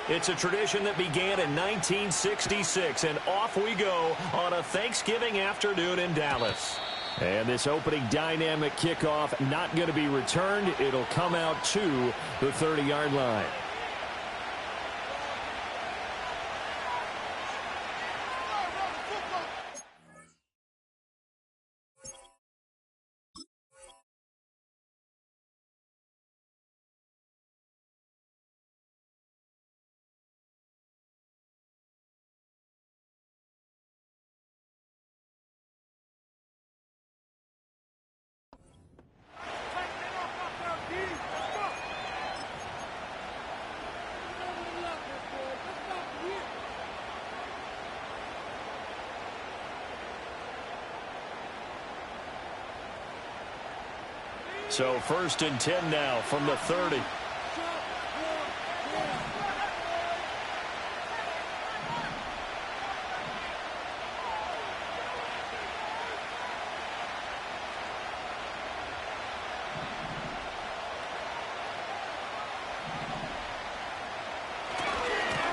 It's a tradition that began in 1966, and off we go on a Thanksgiving afternoon in Dallas. And this opening dynamic kickoff not going to be returned. It'll come out to the 30-yard line. So 1st and 10 now from the 30.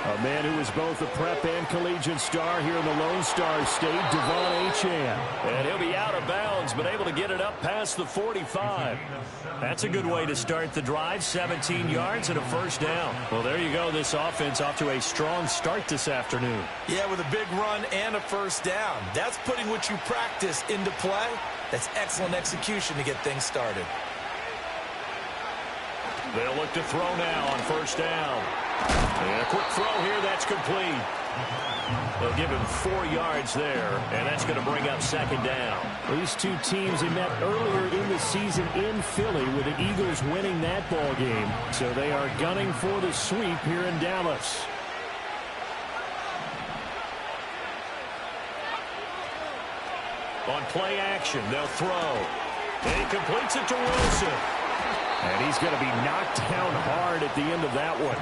A man who is both a prep and collegiate star here in the Lone Star State, Devon Achane. And he'll be out of bounds, but able to get it up past the 45. That's a good way to start the drive, 17 yards and a first down. Well, there you go. This offense off to a strong start this afternoon. Yeah, with a big run and a first down. That's putting what you practice into play. That's excellent execution to get things started. They'll look to throw now on first down. And a quick throw here, that's complete. They'll give him 4 yards there, and that's going to bring up second down. These two teams, they met earlier in the season in Philly with the Eagles winning that ball game. So they are gunning for the sweep here in Dallas. On play action, they'll throw. And he completes it to Wilson. And he's going to be knocked down hard at the end of that one.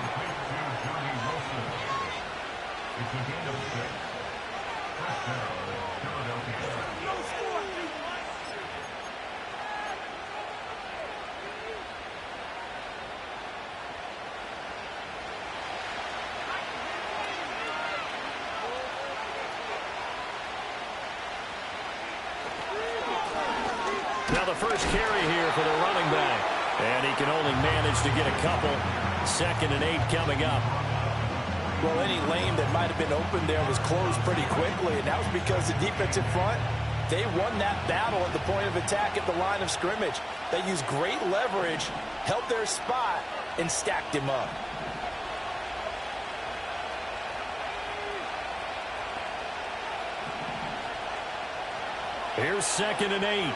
Now the first carry here for the running back. And he can only manage to get a couple. 2nd and 8 coming up. Well, any lane that might have been open there was closed pretty quickly, and that was because the defensive front, they won that battle at the point of attack at the line of scrimmage. They used great leverage, held their spot, and stacked him up. Here's 2nd and 8.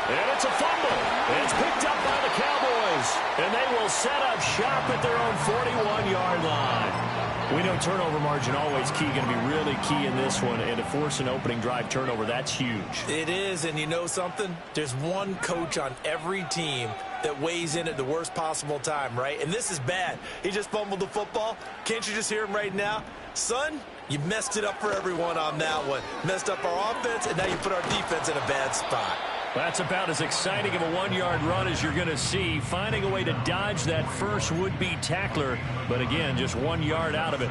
And it's a fumble. It's picked up by the Cowboys. And they will set up shop at their own 41-yard line. We know turnover margin always key, going to be really key in this one. And to force an opening drive turnover, that's huge. It is, and you know something? There's one coach on every team that weighs in at the worst possible time, right? And this is bad. He just fumbled the football. Can't you just hear him right now? Son, you messed it up for everyone on that one. Messed up our offense, and now you put our defense in a bad spot. That's about as exciting of a 1-yard run as you're going to see. Finding a way to dodge that first would-be tackler. But again, just 1 yard out of it.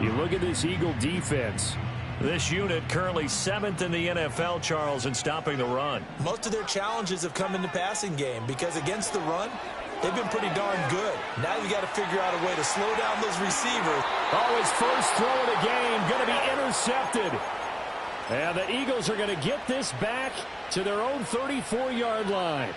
You look at this Eagle defense. This unit currently 7th in the NFL, Charles, in stopping the run. Most of their challenges have come in the passing game because against the run, they've been pretty darn good. Now you got to figure out a way to slow down those receivers. Oh, his first throw of the game going to be intercepted. And the Eagles are going to get this back to their own 34-yard line.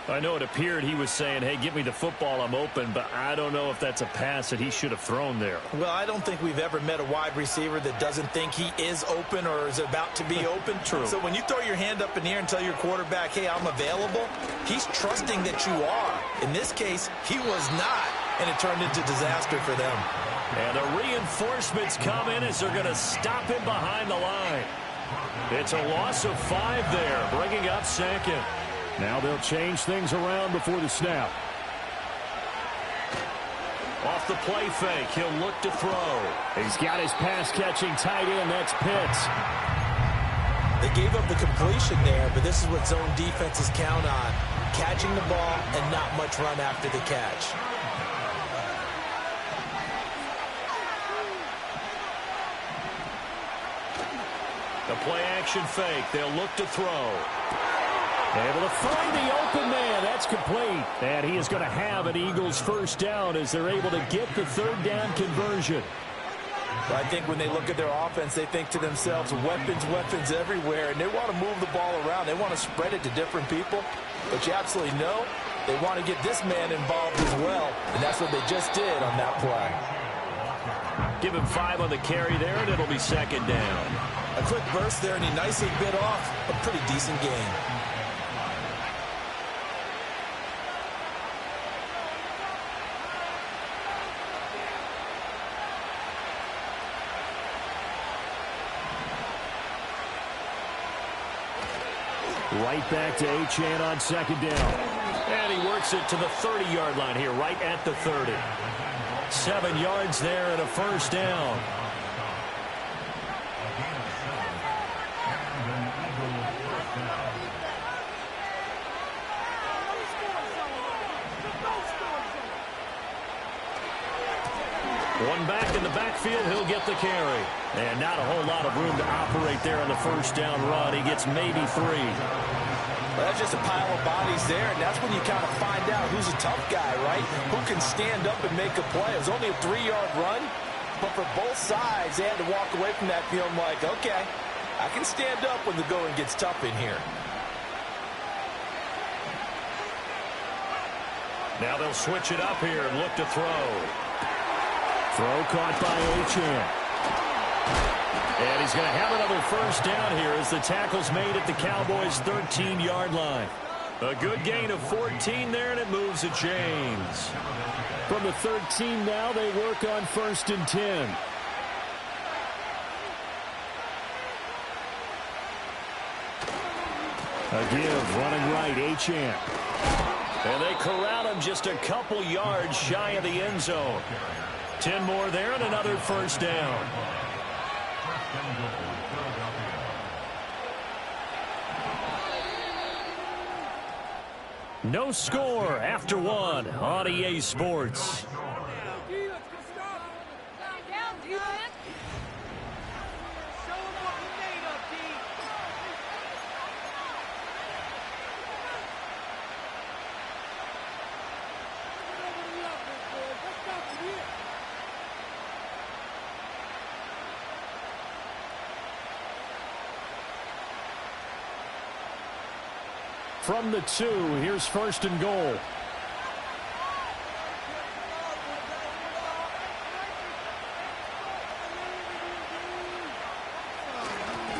I know it appeared he was saying, hey, give me the football, I'm open, but I don't know if that's a pass that he should have thrown there. Well, I don't think we've ever met a wide receiver that doesn't think he is open or is about to be open. True. So when you throw your hand up in the air and tell your quarterback, hey, I'm available, he's trusting that you are. In this case, he was not, and it turned into disaster for them. And the reinforcements come in as they're going to stop him behind the line. It's a loss of 5 there, bringing up 2nd. Now they'll change things around before the snap. Off the play fake, he'll look to throw. He's got his pass-catching tight end, that's Pitts. They gave up the completion there, but this is what zone defenses count on. Catching the ball and not much run after the catch. The play-action fake. They'll look to throw. Able to find the open man. That's complete. And he is going to have an Eagles first down as they're able to get the third down conversion. I think when they look at their offense, they think to themselves, weapons, weapons everywhere, and they want to move the ball around. They want to spread it to different people. But you absolutely know they want to get this man involved as well, and that's what they just did on that play. Give him 5 on the carry there, and it'll be second down. A quick burst there, and he nicely bit off a pretty decent gain. Right back to Achane on second down. And he works it to the 30-yard line here, right at the 30. 7 yards there and a first down. One back in the backfield, he'll get the carry. And not a whole lot of room to operate there on the first down run. He gets maybe 3. Well, that's just a pile of bodies there, and that's when you kind of find out who's a tough guy, right? Who can stand up and make a play. It was only a 3-yard run, but for both sides, they had to walk away from that feeling like, okay, I can stand up when the going gets tough in here. Now they'll switch it up here and look to throw. Throw caught by Achane. And he's going to have another first down here as the tackle's made at the Cowboys' 13-yard line. A good gain of 14 there, and it moves the chains. From the 13 now, they work on 1st and 10. A give, running right, Achane. And they corral him just a couple yards shy of the end zone. 10 more there and another first down. No score after 1 on EA Sports. From the 2, here's 1st and goal.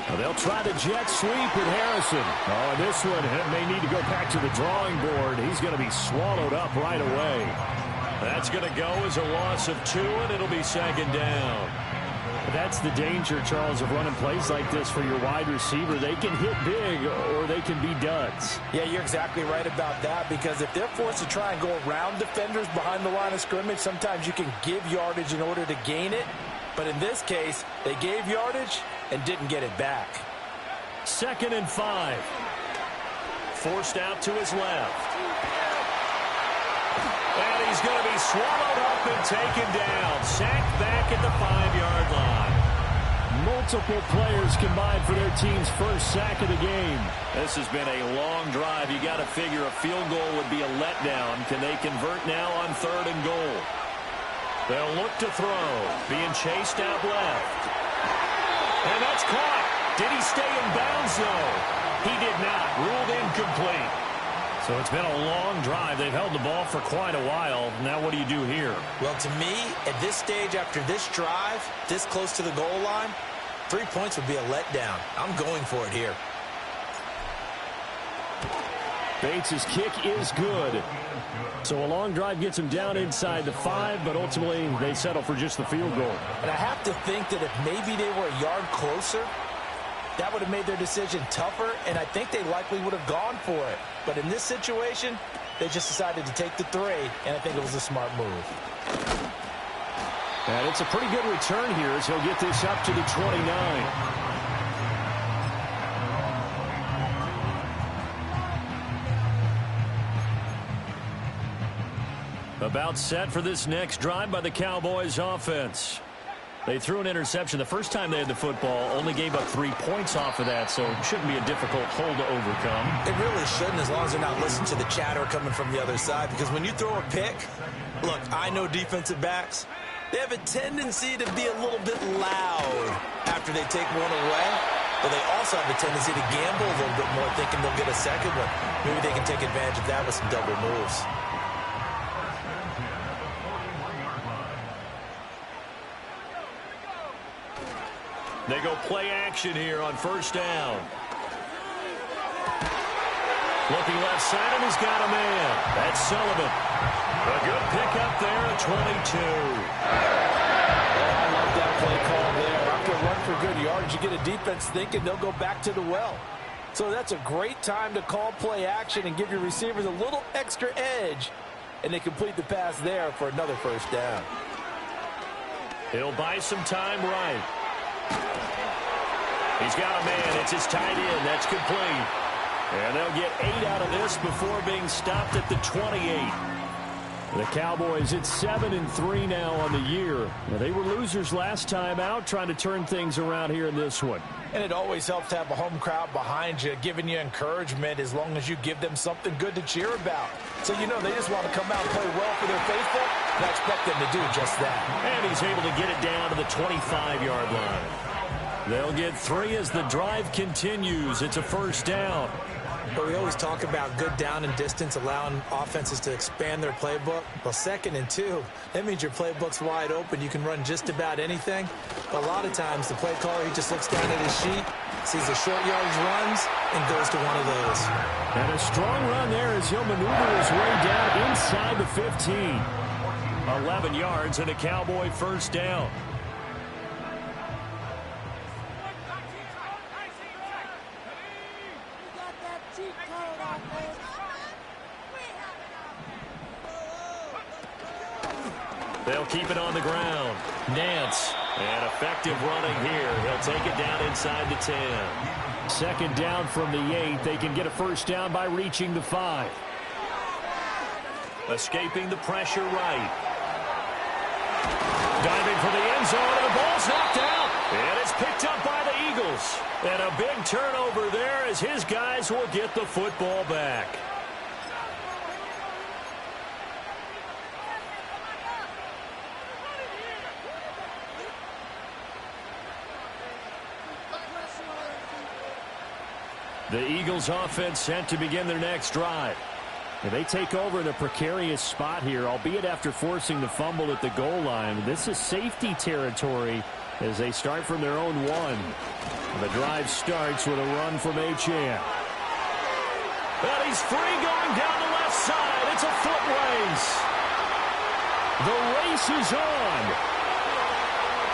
Well, they'll try the jet sweep at Harrison. Oh, and this one may need to go back to the drawing board. He's going to be swallowed up right away. That's going to go as a loss of 2, and it'll be second down. That's the danger, Charles, of running plays like this for your wide receiver. They can hit big or they can be duds. Yeah, you're exactly right about that, because if they're forced to try and go around defenders behind the line of scrimmage, sometimes you can give yardage in order to gain it. But in this case, they gave yardage and didn't get it back. 2nd and 5. Forced out to his left. And he's going to be swallowed up and taken down. Sacked back at the 5-yard line. Multiple players combined for their team's first sack of the game. This has been a long drive. You got to figure a field goal would be a letdown. Can they convert now on 3rd and goal? They'll look to throw. Being chased out left. And that's caught. Did he stay in bounds, though? He did not. Ruled incomplete. So it's been a long drive. They've held the ball for quite a while. Now what do you do here? Well, to me, at this stage, after this drive, this close to the goal line, 3 points would be a letdown. I'm going for it here. Bates' kick is good. So a long drive gets him down inside the 5, but ultimately they settle for just the field goal. And I have to think that if maybe they were a yard closer, that would have made their decision tougher, and I think they likely would have gone for it. But in this situation, they just decided to take the 3, and I think it was a smart move. And it's a pretty good return here as he'll get this up to the 29. About set for this next drive by the Cowboys offense. They threw an interception the first time they had the football, only gave up 3 points off of that, so it shouldn't be a difficult hole to overcome. It really shouldn't, as long as they're not listening to the chatter coming from the other side, because when you throw a pick, look, I know defensive backs, they have a tendency to be a little bit loud after they take one away, but they also have a tendency to gamble a little bit more, thinking they'll get a second one. Maybe they can take advantage of that with some double moves. They go play action here on first down. Looking left side, and he's got a man. That's Sullivan. A good pickup there at 22. I love that play call there. After a run for good yards, you get a defense thinking they'll go back to the well. So that's a great time to call play action and give your receivers a little extra edge. And they complete the pass there for another first down. He'll buy some time right. He's got a man. It's his tight end. That's complete. And they'll get 8 out of this before being stopped at the 28. The Cowboys at 7-3 now on the year. Now, they were losers last time out, trying to turn things around here in this one. And it always helps to have a home crowd behind you, giving you encouragement as long as you give them something good to cheer about. So, you know, they just want to come out and play well for their faithful, and I expect them to do just that. And he's able to get it down to the 25-yard line. They'll get 3 as the drive continues. It's a first down. But we always talk about good down and distance, allowing offenses to expand their playbook. Well, 2nd and 2, that means your playbook's wide open. You can run just about anything. But a lot of times, the play caller, he just looks down at his sheet, sees the short yardage runs, and goes to one of those. And a strong run there as he'll maneuver his way down inside the 15. 11 yards and a Cowboy first down. They'll keep it on the ground. Nance, and effective running here. He'll take it down inside the 10. 2nd down from the 8. They can get a first down by reaching the 5. Escaping the pressure right. Diving for the end zone, and the ball's knocked out. And it's picked up by the Eagles. And a big turnover there as his guys will get the football back. The Eagles offense set to begin their next drive. And they take over in a precarious spot here, albeit after forcing the fumble at the goal line. This is safety territory as they start from their own 1. And the drive starts with a run from Achane. And he's free going down the left side. It's a foot race. The race is on.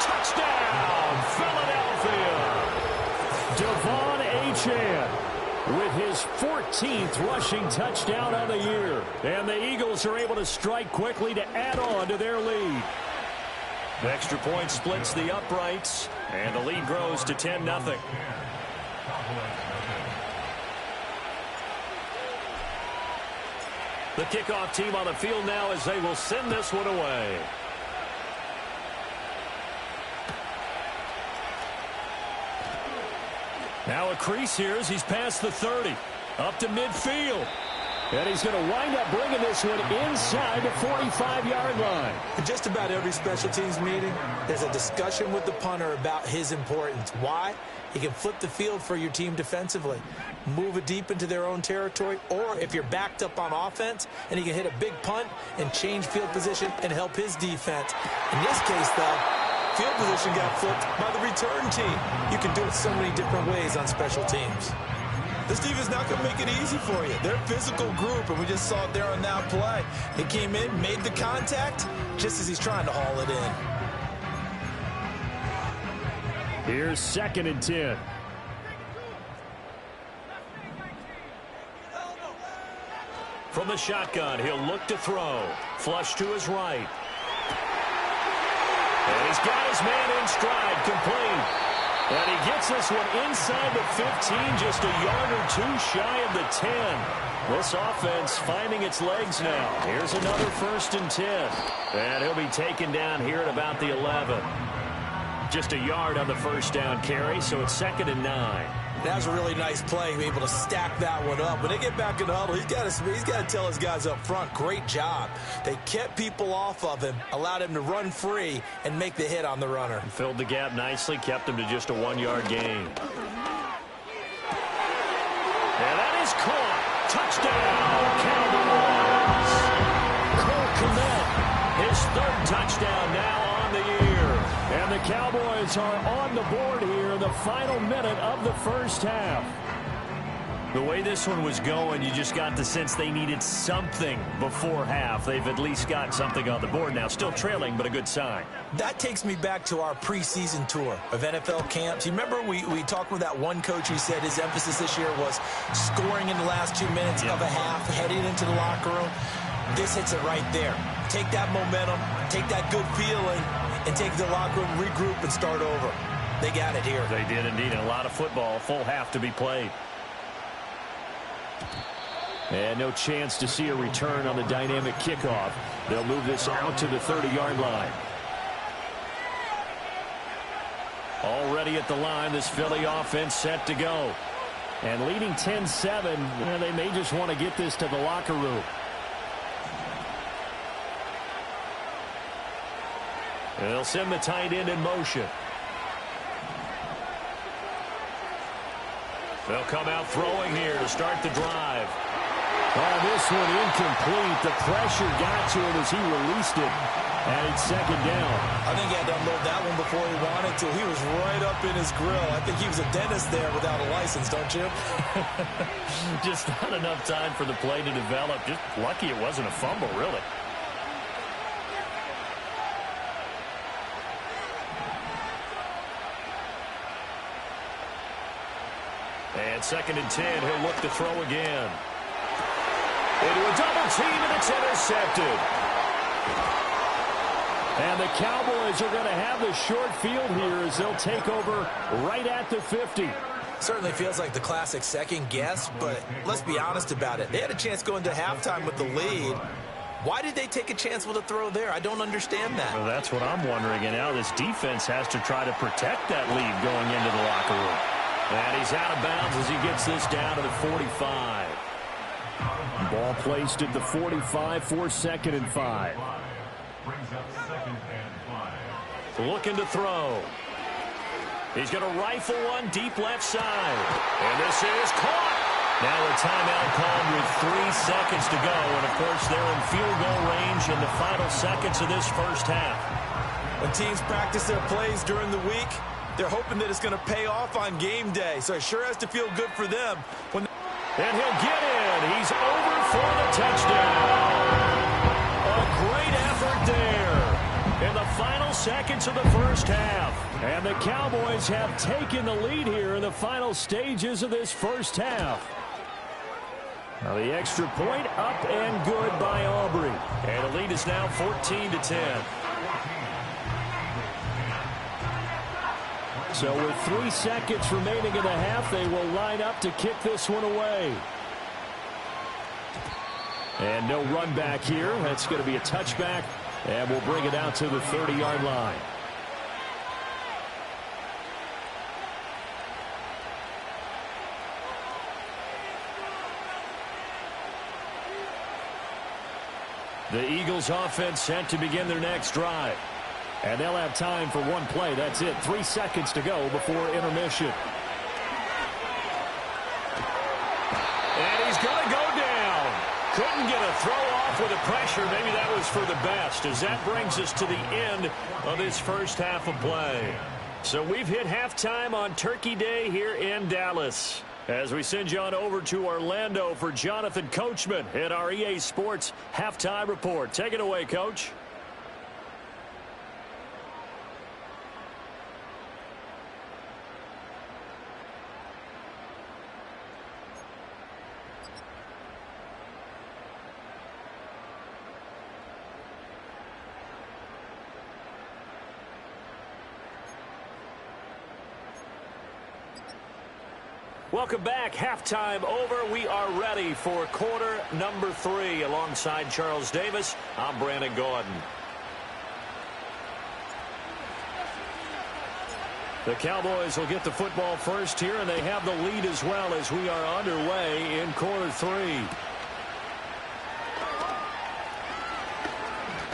Touchdown, Philadelphia. Devon Achane with his 14th rushing touchdown of the year. And the Eagles are able to strike quickly to add on to their lead. The extra point splits the uprights, and the lead grows to 10-0. The kickoff team on the field now as they will send this one away. Now a crease here as he's past the 30. Up to midfield. And he's going to wind up bringing this one inside the 45-yard line. In just about every special teams meeting, there's a discussion with the punter about his importance. Why? He can flip the field for your team defensively, move it deep into their own territory, or if you're backed up on offense, and he can hit a big punt and change field position and help his defense. In this case, though, field position got flipped by the return team. You can do it so many different ways on special teams. This defense is not going to make it easy for you. They're a physical group, and we just saw it there on that play. He came in, made the contact, just as he's trying to haul it in. Here's 2nd and 10. From the shotgun, he'll look to throw. Flush to his right. And he's got his man in stride, complete. And he gets this one inside the 15, just a yard or two shy of the 10. This offense finding its legs now. Here's another 1st and 10. And he'll be taken down here at about the 11. Just a yard on the first down carry, so it's 2nd and 9. That was a really nice play, able to stack that one up. When they get back in the huddle, he's got to tell his guys up front, great job. They kept people off of him, allowed him to run free, and make the hit on the runner. Filled the gap nicely, kept him to just a 1-yard gain. And that is caught. Touchdown, Cowboys. Cole Kmet, his 3rd touchdown now on the year. And the Cowboys are on the board here in the final minute of the first half. The way this one was going, you just got the sense they needed something before half. They've at least got something on the board now. Still trailing, but a good sign. That takes me back to our preseason tour of NFL camps. You remember we talked with that one coach who said his emphasis this year was scoring in the last 2 minutes of a half, heading into the locker room. This hits it right there. Take that momentum, take that good feeling, and take the locker room, regroup, and start over. They got it here. They did indeed. A lot of football, full half to be played. And no chance to see a return on the dynamic kickoff. They'll move this out to the 30-yard line. Already at the line, this Philly offense set to go. And leading 10-7, they may just want to get this to the locker room. They'll send the tight end in motion. They'll come out throwing here to start the drive. Oh, this one incomplete. The pressure got to him as he released it. And it's 2nd down. I think he had to unload that one before he wanted to. He was right up in his grill. I think he was a dentist there without a license, don't you? Just not enough time for the play to develop. Just lucky it wasn't a fumble, really. And 2nd and 10, he'll look to throw again. Into a double team, and it's intercepted. And the Cowboys are going to have the short field here as they'll take over right at the 50. Certainly feels like the classic second guess, but let's be honest about it. They had a chance going into halftime with the lead. Why did they take a chance with a throw there? I don't understand that. Well, that's what I'm wondering. And now this defense has to try to protect that lead going into the locker room. And he's out of bounds as he gets this down to the 45. Ball placed at the 45 for 2nd and 5. Looking to throw. He's going to rifle one deep left side. And this is caught. Now a timeout called with 3 seconds to go. And, of course, they're in field goal range in the final seconds of this first half. When teams practice their plays during the week, they're hoping that it's going to pay off on game day. So it sure has to feel good for them. And he'll get in. He's over for the touchdown. A great effort there in the final seconds of the first half. And the Cowboys have taken the lead here in the final stages of this first half. Now the extra point up and good by Aubrey. And the lead is now 14-10. So with 3 seconds remaining in the half, they will line up to kick this one away. And no run back here. That's going to be a touchback, and we'll bring it out to the 30-yard line. The Eagles offense set to begin their next drive. And they'll have time for one play. That's it. 3 seconds to go before intermission. And he's going to go down. Couldn't get a throw off with the pressure. Maybe that was for the best, as that brings us to the end of this first half of play. So we've hit halftime on Turkey Day here in Dallas. As we send you on over to Orlando for Jonathan Coachman at our EA Sports Halftime Report. Take it away, Coach. Welcome back. Halftime over. We are ready for quarter number 3. Alongside Charles Davis, I'm Brandon Gordon. The Cowboys will get the football first here, and they have the lead as well as we are underway in quarter 3.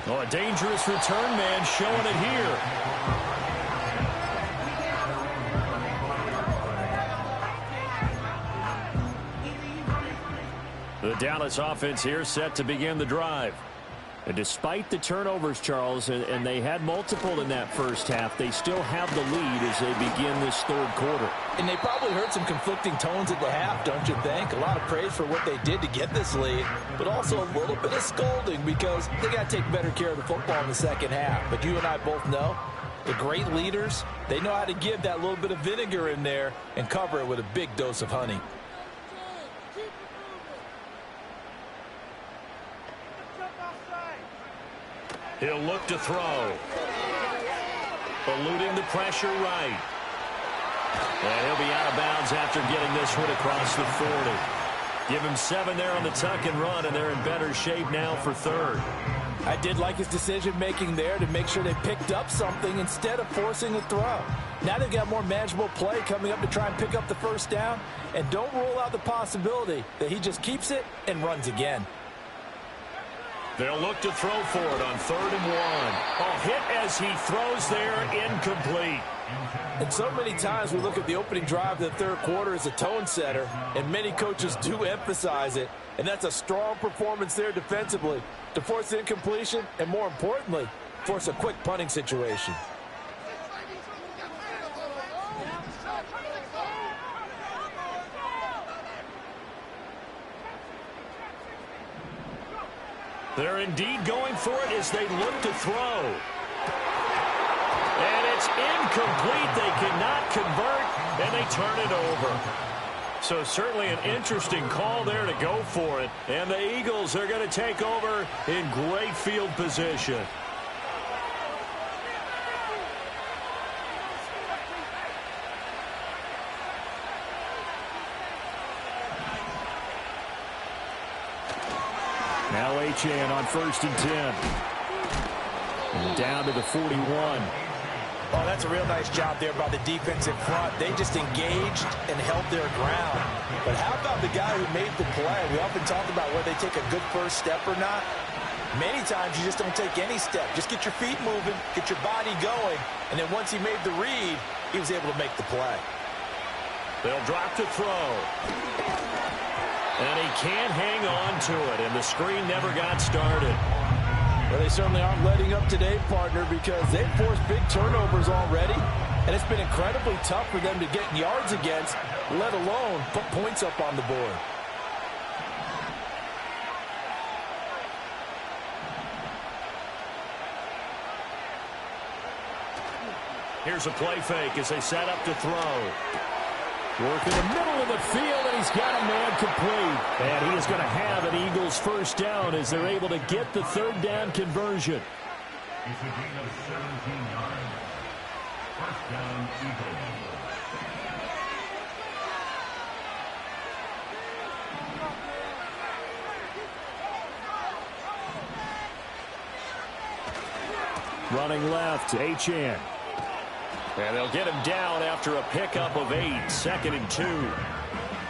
Oh, a dangerous return man showing it here. The Dallas offense here set to begin the drive. And despite the turnovers, Charles, and they had multiple in that first half, they still have the lead as they begin this third quarter. And they probably heard some conflicting tones at the half, don't you think? A lot of praise for what they did to get this lead, but also a little bit of scolding because they got to take better care of the football in the second half. But you and I both know the great leaders, they know how to give that little bit of vinegar in there and cover it with a big dose of honey. He'll look to throw. Eluding the pressure right. And he'll be out of bounds after getting this one across the 40. Give him 7 there on the tuck and run, and they're in better shape now for third. I did like his decision-making there to make sure they picked up something instead of forcing a throw. Now they've got more manageable play coming up to try and pick up the first down, and don't rule out the possibility that he just keeps it and runs again. They'll look to throw for it on 3rd and 1. Oh, hit as he throws there, incomplete. And so many times we look at the opening drive of the third quarter as a tone setter, and many coaches do emphasize it. And that's a strong performance there defensively to force the incompletion and, more importantly, force a quick punting situation. They're indeed going for it as they look to throw. And it's incomplete. They cannot convert, and they turn it over. So certainly an interesting call there to go for it. And the Eagles are going to take over in great field position. Now Achane on 1st and 10. And down to the 41. Oh, that's a real nice job there by the defensive front. They just engaged and held their ground. But how about the guy who made the play? We often talk about whether they take a good first step or not. Many times you just don't take any step. Just get your feet moving, get your body going, and then once he made the read, he was able to make the play. They'll drop to throw. And he can't hang on to it, and the screen never got started. Well, they certainly aren't letting up today, partner, because they've forced big turnovers already, and it's been incredibly tough for them to get yards against, let alone put points up on the board. Here's a play fake as they set up to throw. Work in the middle of the field, and he's got a man complete. And he is going to have an Eagles first down as they're able to get the 3rd down conversion. It's a gain of 17 yards. First down, Eagles. Running left, Achane. And they'll get him down after a pickup of 8, 2nd and 2.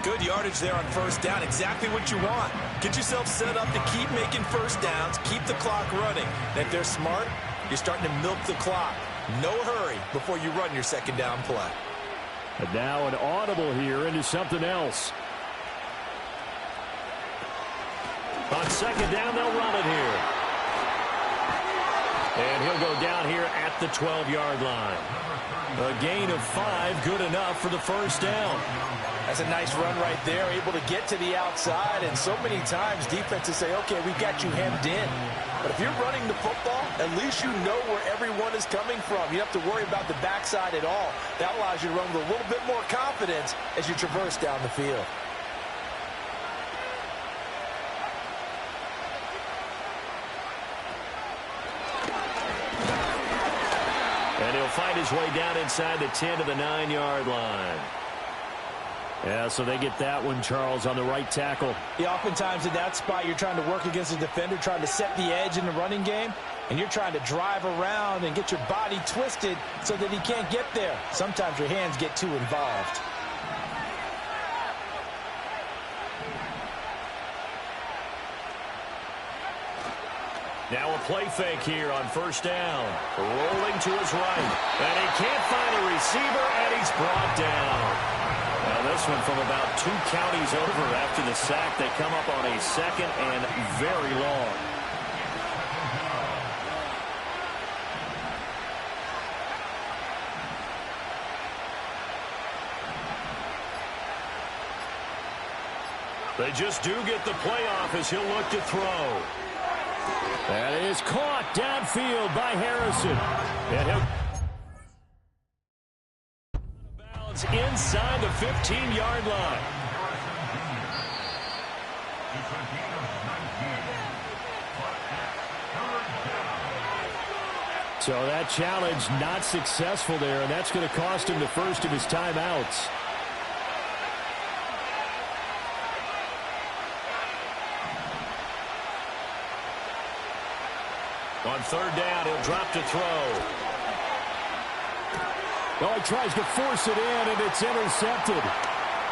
Good yardage there on first down, exactly what you want. Get yourself set up to keep making first downs, keep the clock running. And if they're smart, you're starting to milk the clock. No hurry before you run your 2nd down play. And now an audible here into something else. On 2nd down, they'll run it here. And he'll go down here at the 12-yard line. A gain of 5, good enough for the first down. That's a nice run right there, able to get to the outside. And so many times defenses say, okay, we've got you hemmed in. But if you're running the football, at least you know where everyone is coming from. You don't have to worry about the backside at all. That allows you to run with a little bit more confidence as you traverse down the field. And he'll find his way down inside the 10 to the 9-yard line. Yeah, so they get that one, Charles, on the right tackle. Yeah, oftentimes in that spot, you're trying to work against a defender, trying to set the edge in the running game, and you're trying to drive around and get your body twisted so that he can't get there. Sometimes your hands get too involved. Now a play fake here on first down. Rolling to his right. And he can't find a receiver, and he's brought down. Now this one from about 2 counties over after the sack. They come up on a second and very long. They just do get the playoff as he'll look to throw. That is caught downfield by Harrison. And he'll bounce inside the 15-yard line. So that challenge not successful there, and that's going to cost him the first of his timeouts. On third down, he'll drop to throw. Oh, he tries to force it in, and it's intercepted.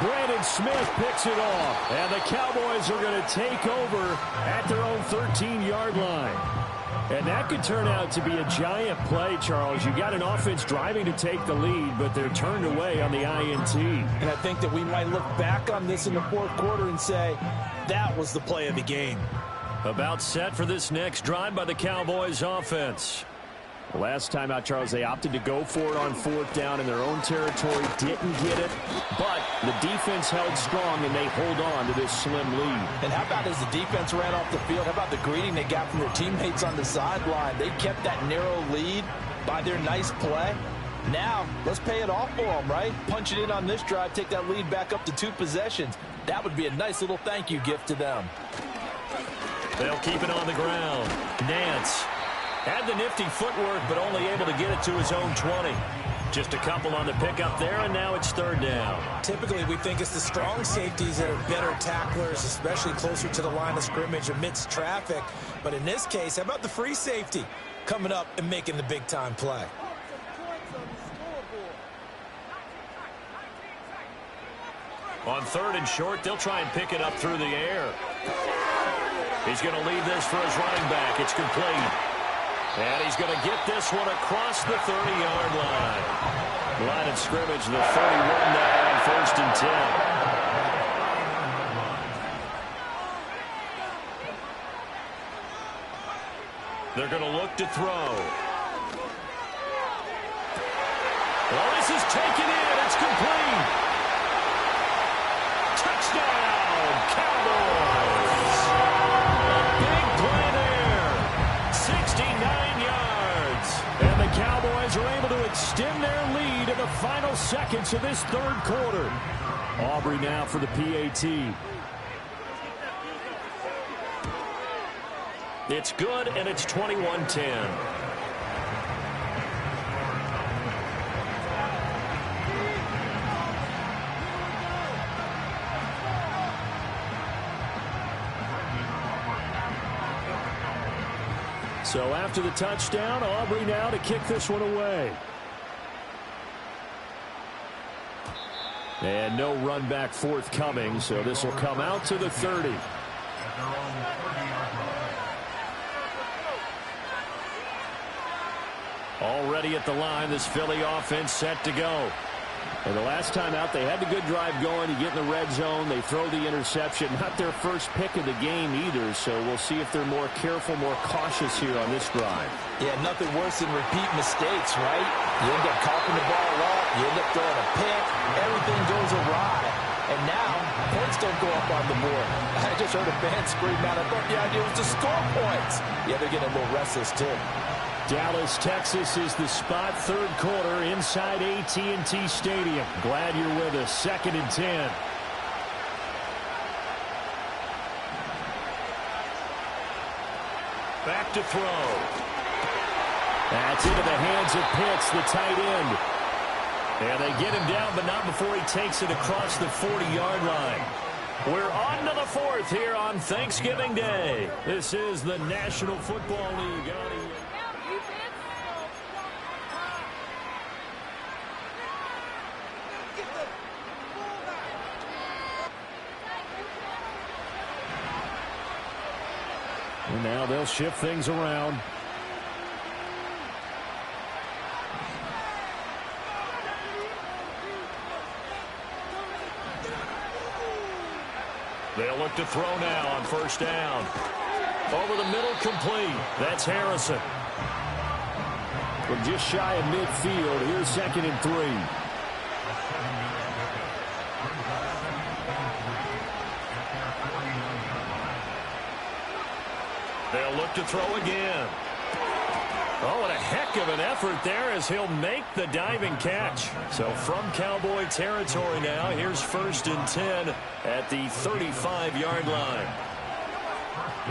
Brandon Smith picks it off, and the Cowboys are going to take over at their own 13-yard line. And that could turn out to be a giant play, Charles. You got an offense driving to take the lead, but they're turned away on the INT. And I think that we might look back on this in the fourth quarter and say, that was the play of the game. About set for this next drive by the Cowboys offense. Last time out, Charles, they opted to go for it on fourth down in their own territory. Didn't get it, but the defense held strong, and they hold on to this slim lead. And how about as the defense ran off the field, how about the greeting they got from their teammates on the sideline? They kept that narrow lead by their nice play. Now, let's pay it off for them, right? Punch it in on this drive, take that lead back up to 2 possessions. That would be a nice little thank you gift to them. They'll keep it on the ground. Nance had the nifty footwork, but only able to get it to his own 20. Just a couple on the pickup there, and now it's third down. Typically, we think it's the strong safeties that are better tacklers, especially closer to the line of scrimmage amidst traffic. But in this case, how about the free safety coming up and making the big-time play? On third and short, they'll try and pick it up through the air. He's going to leave this for his running back. It's complete. And he's going to get this one across the 30-yard line. Line of scrimmage, the 31 now on first and 10. They're going to look to throw. Well, this is taken in. It's complete. Touchdown, Cowboys. A big play there. 69 yards. And the Cowboys are able to extend their lead in the final seconds of this third quarter. Aubrey now for the PAT. It's good, and it's 21-10. So after the touchdown, Aubrey now to kick this one away. And no run back forthcoming, so this will come out to the 30. Already at the line, this Philly offense set to go. And the last time out, they had the good drive going. You get in the red zone, they throw the interception. Not their first pick of the game either, so we'll see if they're more careful, more cautious here on this drive. Yeah, nothing worse than repeat mistakes, right? You end up coughing the ball up, you end up throwing a pick, everything goes awry. And now, points don't go up on the board. I just heard a fan scream out, I thought the idea was to score points. Yeah, they're getting a little restless too. Dallas, Texas is the spot, third quarter inside AT&T Stadium. Glad you're with us. Second and 10. Back to throw. That's into the hands of Pitts, the tight end. And they get him down, but not before he takes it across the 40-yard line. We're on to the fourth here on Thanksgiving Day. This is the National Football League. And now they'll shift things around. They'll look to throw now on first down. Over the middle, complete. That's Harrison. From just shy of midfield, here's 2nd and 3. They'll look to throw again. Oh, and a heck of an effort there as he'll make the diving catch. So from Cowboy territory now, here's 1st and 10 at the 35-yard line.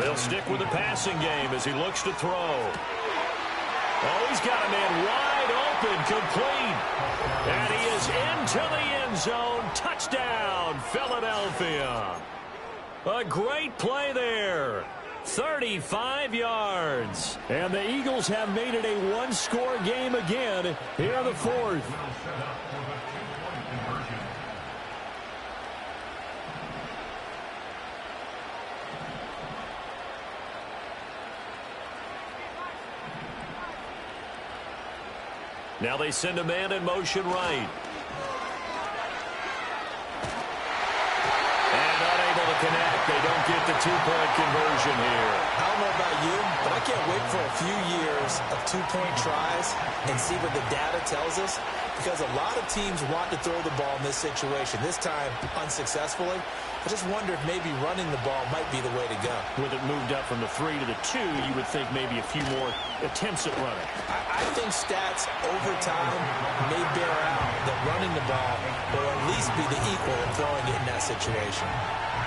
They'll stick with the passing game as he looks to throw. Oh, he's got a man wide open, complete. And he is into the end zone. Touchdown, Philadelphia. A great play there. 35 yards. And the Eagles have made it a one-score game again here in the fourth. Now they send a man in motion right. Connect. They don't get the two-point conversion here. I don't know about you, but I can't wait for a few years of two-point tries and see what the data tells us, because a lot of teams want to throw the ball in this situation, this time unsuccessfully. I just wonder if maybe running the ball might be the way to go. With it moved up from the 3 to the 2, you would think maybe a few more attempts at running. I think stats over time may bear out that running the ball will at least be the equal of throwing it in that situation.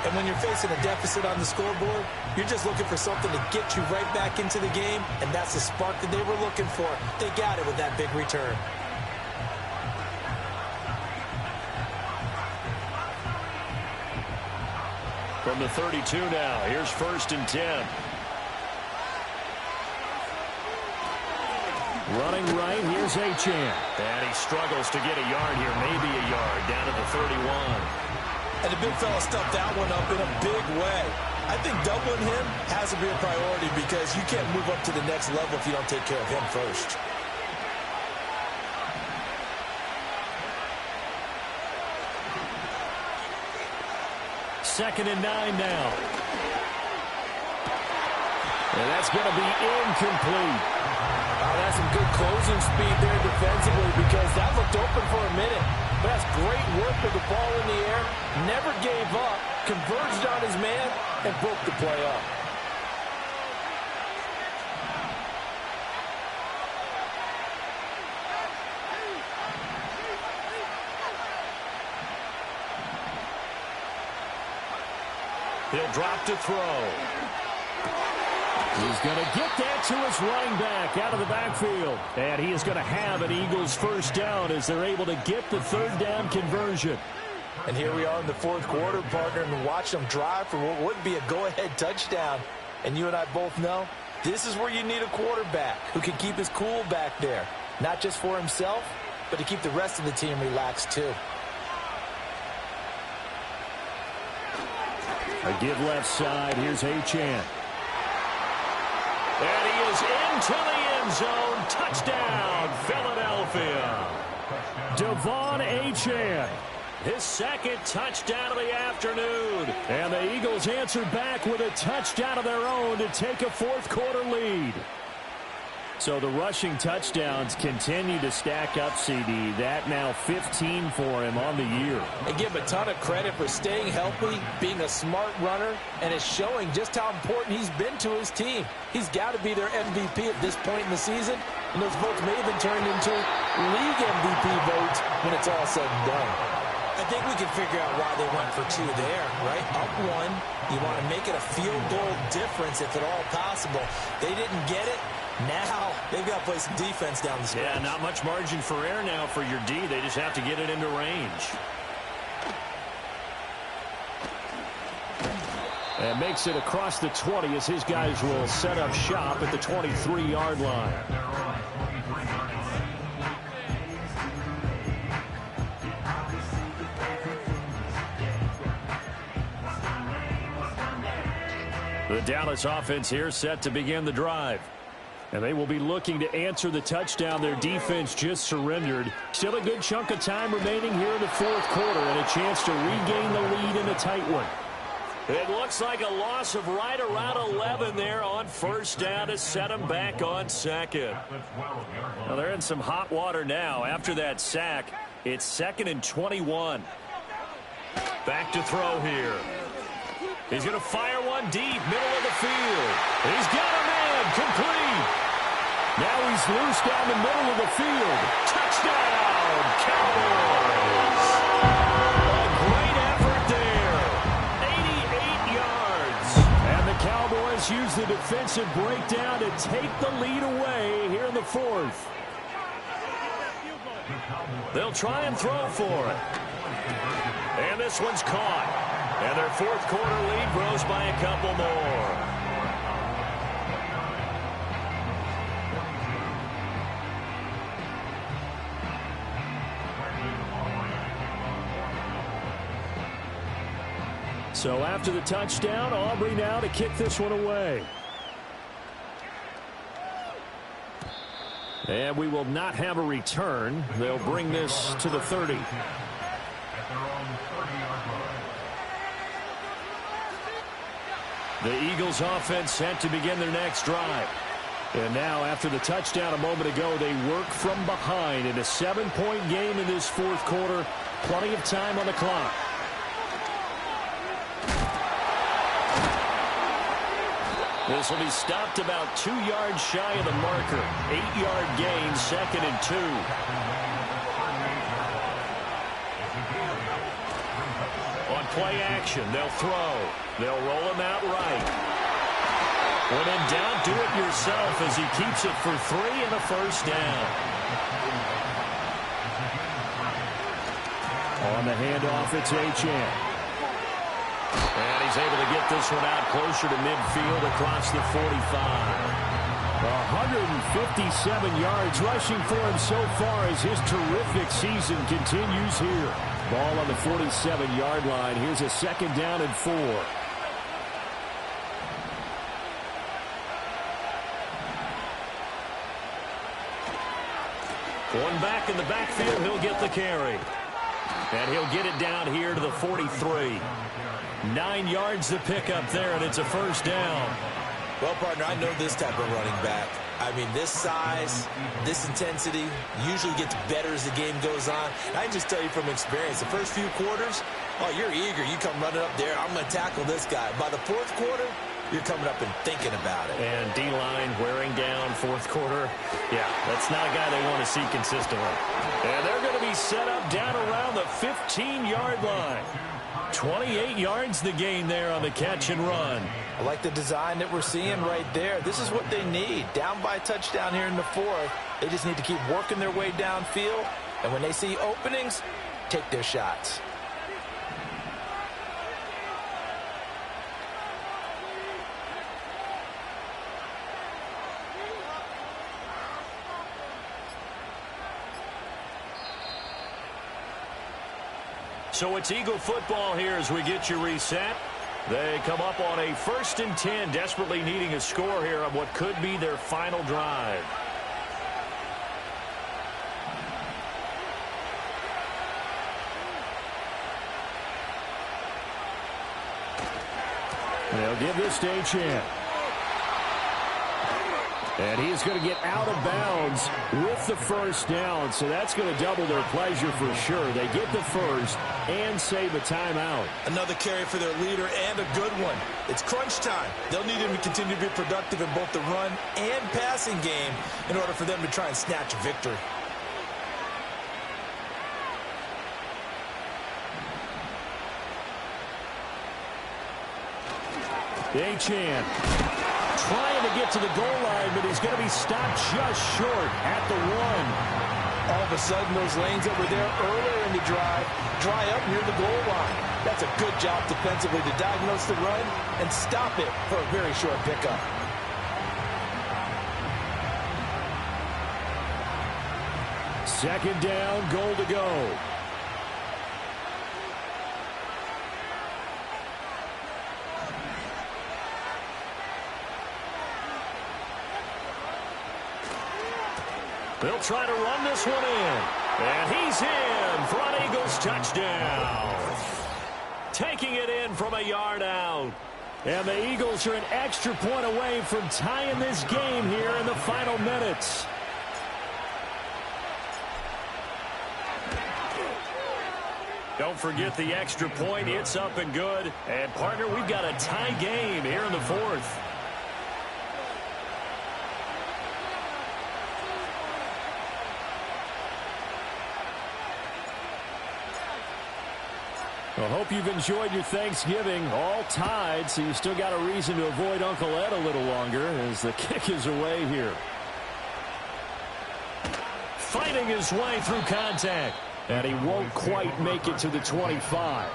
And when you're facing a deficit on the scoreboard, you're just looking for something to get you right back into the game, and that's the spark that they were looking for. They got it with that big return. From the 32 now, here's 1st and 10. Running right, here's Achane. And he struggles to get a yard here, maybe a yard, down to the 31. And the big fella stuffed that one up in a big way. I think doubling him has to be a priority, because you can't move up to the next level if you don't take care of him first. Second and 9 now. And that's going to be incomplete. Oh, that's some good closing speed there defensively, because that looked open for a minute. But that's great work with the ball in the air. Never gave up, converged on his man, and broke the play up. He'll drop to throw. He's going to get that to his running back out of the backfield. And he is going to have an Eagles first down as they're able to get the 3rd down conversion. And here we are in the 4th quarter, partner, and watch them drive for what would be a go-ahead touchdown. And you and I both know this is where you need a quarterback who can keep his cool back there. Not just for himself, but to keep the rest of the team relaxed too. A give left side. Here's Achane. And he is into the end zone. Touchdown, Philadelphia. Devon Achane. His 2nd touchdown of the afternoon. And the Eagles answer back with a touchdown of their own to take a 4th quarter lead. So the rushing touchdowns continue to stack up, CD. That now 15 for him on the year. And give him a ton of credit for staying healthy, being a smart runner, and it's showing just how important he's been to his team. He's got to be their MVP at this point in the season, and those votes may have been turned into league MVP votes when it's all said and done. I think we can figure out why they went for 2 there, right? Up 1, you want to make it a field goal difference if at all possible. They didn't get it. Now they've got to play some defense down the stretch. Yeah, not much margin for error now for your D. They just have to get it into range. And makes it across the 20 as his guys will set up shop at the 23-yard line. The Dallas offense here set to begin the drive. And they will be looking to answer the touchdown their defense just surrendered. Still a good chunk of time remaining here in the fourth quarter and a chance to regain the lead in a tight one. It looks like a loss of right around 11 there on first down to set them back on second. Well, they're in some hot water now. After that sack, it's 2nd and 21. Back to throw here. He's going to fire one deep, middle of the field. He's got a man, complete. Now he's loose down the middle of the field. Touchdown, Cowboys. A great effort there. 88 yards. And the Cowboys use the defensive breakdown to take the lead away here in the fourth. They'll try and throw for it. And this one's caught. And their fourth quarter lead grows by a couple more. So after the touchdown, Aubrey now to kick this one away. And we will not have a return. They'll bring this to the 30. The Eagles offense set to begin their next drive. And now after the touchdown a moment ago, they work from behind in a 7-point game in this fourth quarter. Plenty of time on the clock. This will be stopped about 2 yards shy of the marker. 8-yard gain, 2nd and 2. On play action, they'll throw. They'll roll him out right. When in doubt, do it yourself as he keeps it for 3 and a first down. On the handoff, it's Achane. And he's able to get this one out closer to midfield across the 45. 157 yards rushing for him so far as his terrific season continues here. Ball on the 47-yard line. Here's a 2nd down and 4. One back in the backfield, he'll get the carry. And he'll get it down here to the 43. 9 yards to pick up there, and it's a first down. Well, partner, I know this type of running back. I mean, this size, this intensity usually gets better as the game goes on. And I can just tell you from experience, the first few quarters, oh, you're eager. You come running up there, I'm going to tackle this guy. By the fourth quarter, you're coming up and thinking about it. And D-line wearing down fourth quarter. Yeah, that's not a guy they want to see consistently. And they're going to be set up down around the 15-yard line. 28 yards the gain there on the catch and run. I like the design that we're seeing right there. This is what they need. Down by a touchdown here in the fourth. They just need to keep working their way downfield. And when they see openings, take their shots. So it's Eagle football here as we get you reset. They come up on a 1st and 10, desperately needing a score here on what could be their final drive. They'll give this to Achane. And he's going to get out of bounds with the first down, so that's going to double their pleasure for sure. They get the first and save a timeout. Another carry for their leader and a good one. It's crunch time. They'll need him to continue to be productive in both the run and passing game in order for them to try and snatch a victory. Achane trying to get to the goal line, but he's going to be stopped just short at the 1. All of a sudden, those lanes that were there earlier in the drive dry up near the goal line. That's a good job defensively to diagnose the run and stop it for a very short pickup. Second down, goal to go. They'll try to run this one in. And he's in for an Eagles touchdown. Taking it in from a yard out. And the Eagles are an extra point away from tying this game here in the final minutes. Don't forget the extra point. It's up and good. And, partner, we've got a tie game here in the 4th. I hope you've enjoyed your Thanksgiving. All tied, so you still got a reason to avoid Uncle Ed a little longer as the kick is away here. Fighting his way through contact. And he won't quite make it to the 25.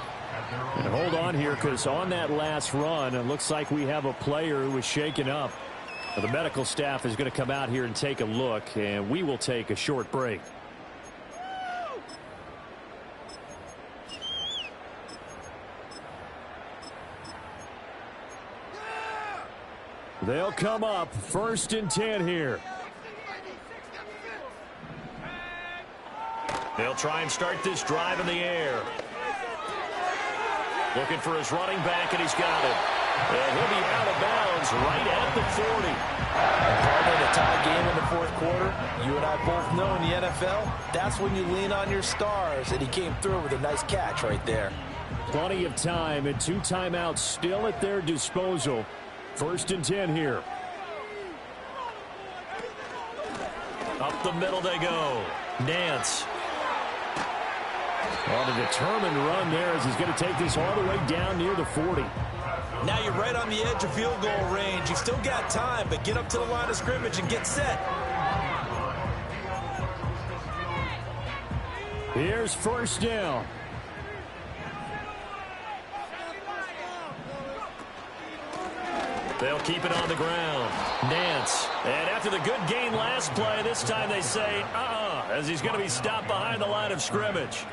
And hold on here, because on that last run, it looks like we have a player who was shaken up. The medical staff is going to come out here and take a look, and we will take a short break. They'll come up 1st and 10 here. They'll try and start this drive in the air. Looking for his running back, and he's got it. And he'll be out of bounds right at the 40. Part of the tie game in the 4th quarter, you and I both know in the NFL, that's when you lean on your stars, and he came through with a nice catch right there. Plenty of time and 2 timeouts still at their disposal. 1st and 10 here. Up the middle they go. Nance. On a determined run there as he's going to take this all the way down near the 40. Now you're right on the edge of field goal range. You've still got time, but get up to the line of scrimmage and get set. Here's 1st down. They'll keep it on the ground. Nance. And after the good gain last play, this time they say, as he's going to be stopped behind the line of scrimmage.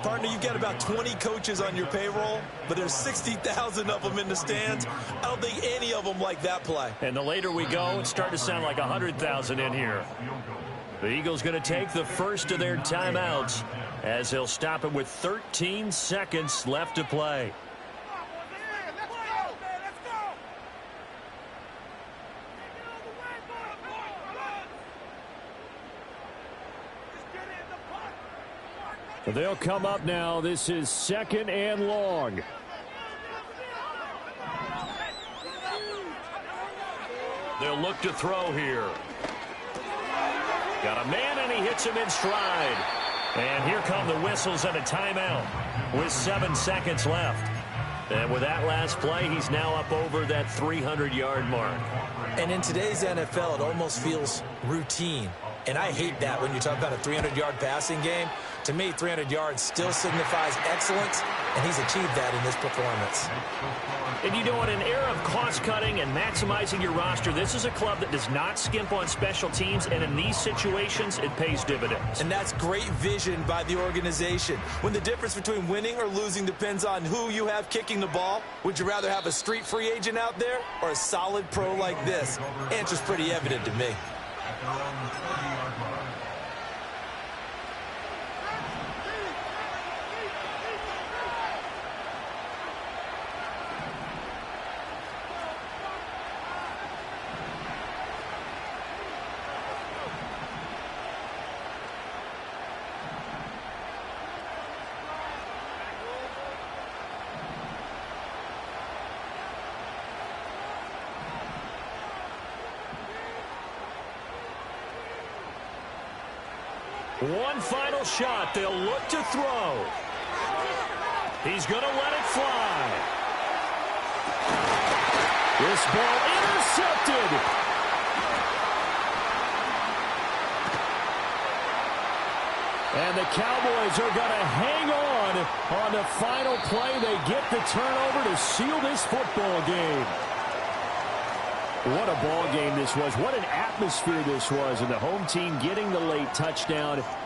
Partner, you've got about 20 coaches on your payroll, but there's 60,000 of them in the stands. I don't think any of them like that play. And the later we go, it's starting to sound like 100,000 in here. The Eagles going to take the first of their timeouts as they'll stop it with 13 seconds left to play. They'll come up now. This is 2nd and long. They'll look to throw here. Got a man, and he hits him in stride. And here come the whistles and a timeout with 7 seconds left. And with that last play, he's now up over that 300-yard mark. And in today's NFL, it almost feels routine. And I hate that when you talk about a 300-yard passing game. To me, 300 yards still signifies excellence, and he's achieved that in this performance. And you know, in an era of cost-cutting and maximizing your roster, this is a club that does not skimp on special teams, and in these situations, it pays dividends. And that's great vision by the organization. When the difference between winning or losing depends on who you have kicking the ball, would you rather have a street free agent out there or a solid pro like this? Answer's pretty evident to me. One final shot. They'll look to throw. He's going to let it fly. This ball intercepted. And the Cowboys are going to hang on the final play. They get the turnover to seal this football game. What a ball game this was. What an atmosphere this was. And the home team getting the late touchdown.